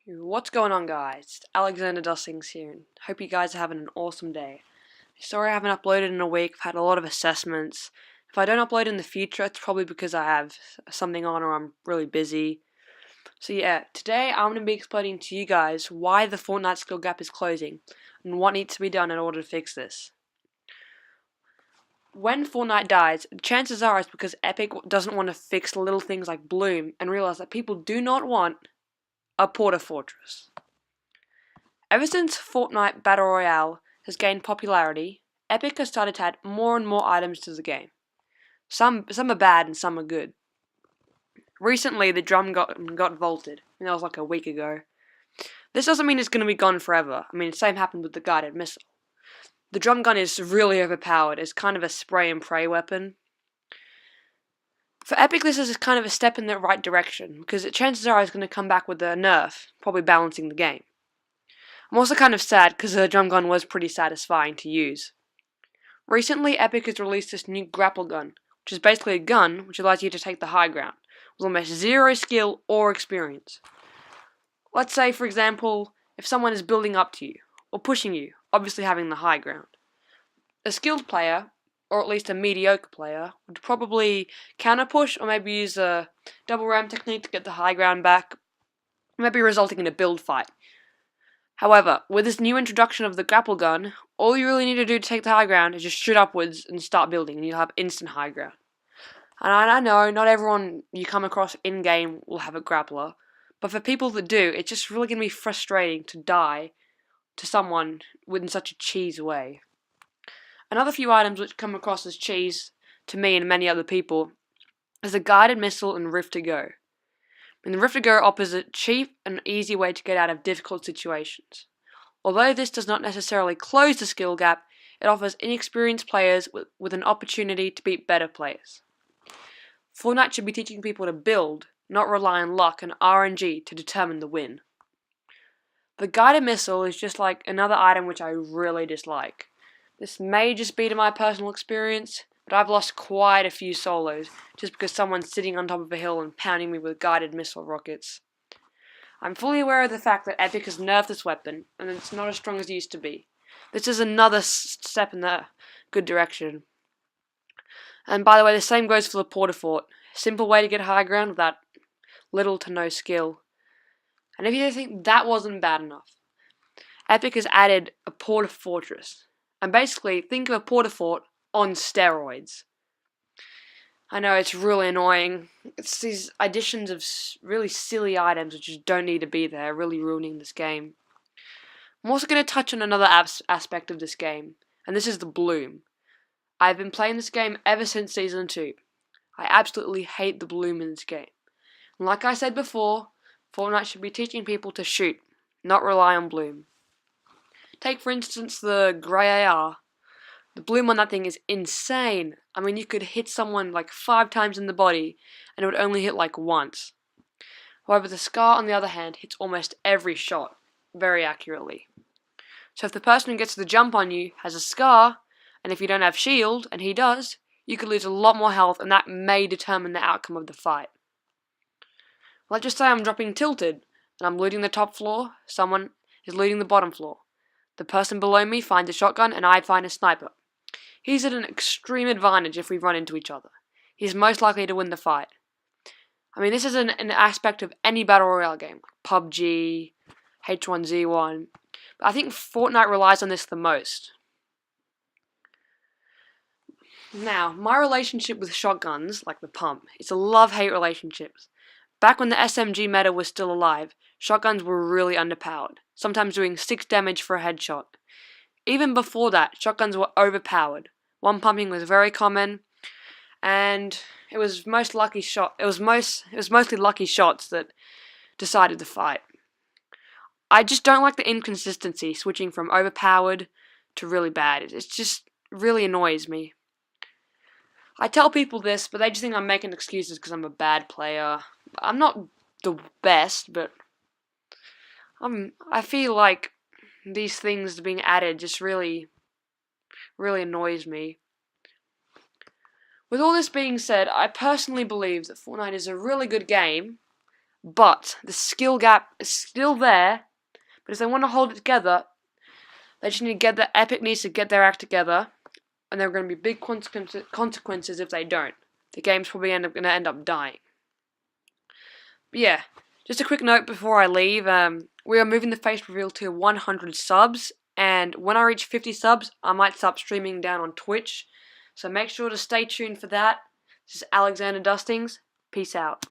What's going on, guys? It's Alexanderdoesthings here, and hope you guys are having an awesome day. Sorry I haven't uploaded in a week. I've had a lot of assessments. If I don't upload in the future, it's probably because I have something on or I'm really busy. So yeah, today I'm going to be explaining to you guys why the Fortnite skill gap is closing and what needs to be done in order to fix this. When Fortnite dies, chances are it's because Epic doesn't want to fix little things like Bloom and realize that people do not want a Porter Fortress. Ever since Fortnite Battle Royale has gained popularity, Epic has started to add more and more items to the game. Some are bad and some are good. Recently, the drum got vaulted, and that was like a week ago. This doesn't mean it's going to be gone forever. I mean, the same happened with the guided missile. The drum gun is really overpowered. It's kind of a spray and pray weapon. For Epic, this is kind of a step in the right direction, because chances are it's going to come back with a nerf, probably balancing the game. I'm also kind of sad because the drum gun was pretty satisfying to use. Recently, Epic has released this new grapple gun, which is basically a gun which allows you to take the high ground, with almost zero skill or experience. Let's say, for example, if someone is building up to you, or pushing you, obviously having the high ground. A skilled player, or at least a mediocre player, would probably counter push or maybe use a double ram technique to get the high ground back, maybe resulting in a build fight. However, with this new introduction of the grapple gun, all you really need to do to take the high ground is just shoot upwards and start building, and you'll have instant high ground. And I know not everyone you come across in-game will have a grappler, but for people that do, it's just really going to be frustrating to die to someone in such a cheese way. Another few items which come across as cheese to me and many other people is the guided missile and Rift to Go. And the Rift to Go offers a cheap and easy way to get out of difficult situations. Although this does not necessarily close the skill gap, it offers inexperienced players with an opportunity to beat better players. Fortnite should be teaching people to build, not rely on luck and RNG to determine the win. The guided missile is just like another item which I really dislike. This may just be to my personal experience, but I've lost quite a few solos just because someone's sitting on top of a hill and pounding me with guided missile rockets. I'm fully aware of the fact that Epic has nerfed this weapon, and it's not as strong as it used to be. This is another step in the good direction. And by the way, the same goes for the Porter Fort. Simple way to get high ground without little to no skill. And if you think that wasn't bad enough, Epic has added a Porter Fortress. And basically, think of a Porter Fort on steroids. I know it's really annoying. It's these additions of really silly items which just don't need to be there, really ruining this game. I'm also going to touch on another aspect of this game, and this is the bloom. I've been playing this game ever since Season 2. I absolutely hate the bloom in this game. And like I said before, Fortnite should be teaching people to shoot, not rely on bloom. Take for instance the grey AR. The bloom on that thing is insane. I mean, you could hit someone like 5 times in the body, and it would only hit like once. However, the Scar, on the other hand, hits almost every shot, very accurately. So if the person who gets the jump on you has a Scar, and if you don't have shield, and he does, you could lose a lot more health, and that may determine the outcome of the fight. Let's just say I'm dropping tilted, and I'm looting the top floor, someone is looting the bottom floor. The person below me finds a shotgun, and I find a sniper. He's at an extreme advantage if we run into each other. He's most likely to win the fight. I mean, this is an aspect of any Battle Royale game, like PUBG, H1Z1, but I think Fortnite relies on this the most. Now, my relationship with shotguns, like the pump, is a love-hate relationship. Back when the SMG meta was still alive, shotguns were really underpowered, sometimes doing 6 damage for a headshot. Even before that, shotguns were overpowered. One pumping was very common, and it was mostly lucky shots that decided the fight. I just don't like the inconsistency switching from overpowered to really bad. It just really annoys me. I tell people this, but they just think I'm making excuses because I'm a bad player. I'm not the best, but I feel like these things being added just really annoys me. With all this being said, I personally believe that Fortnite is a really good game. but the skill gap is still there. But if they want to hold it together, they just need to Epic needs to get their act together, and there are going to be big consequences if they don't. The game's probably going to end up dying. But yeah, just a quick note before I leave. We are moving the face reveal to 100 subs, and when I reach 50 subs, I might start streaming down on Twitch. So make sure to stay tuned for that. This is Alexanderdoesthings. Peace out.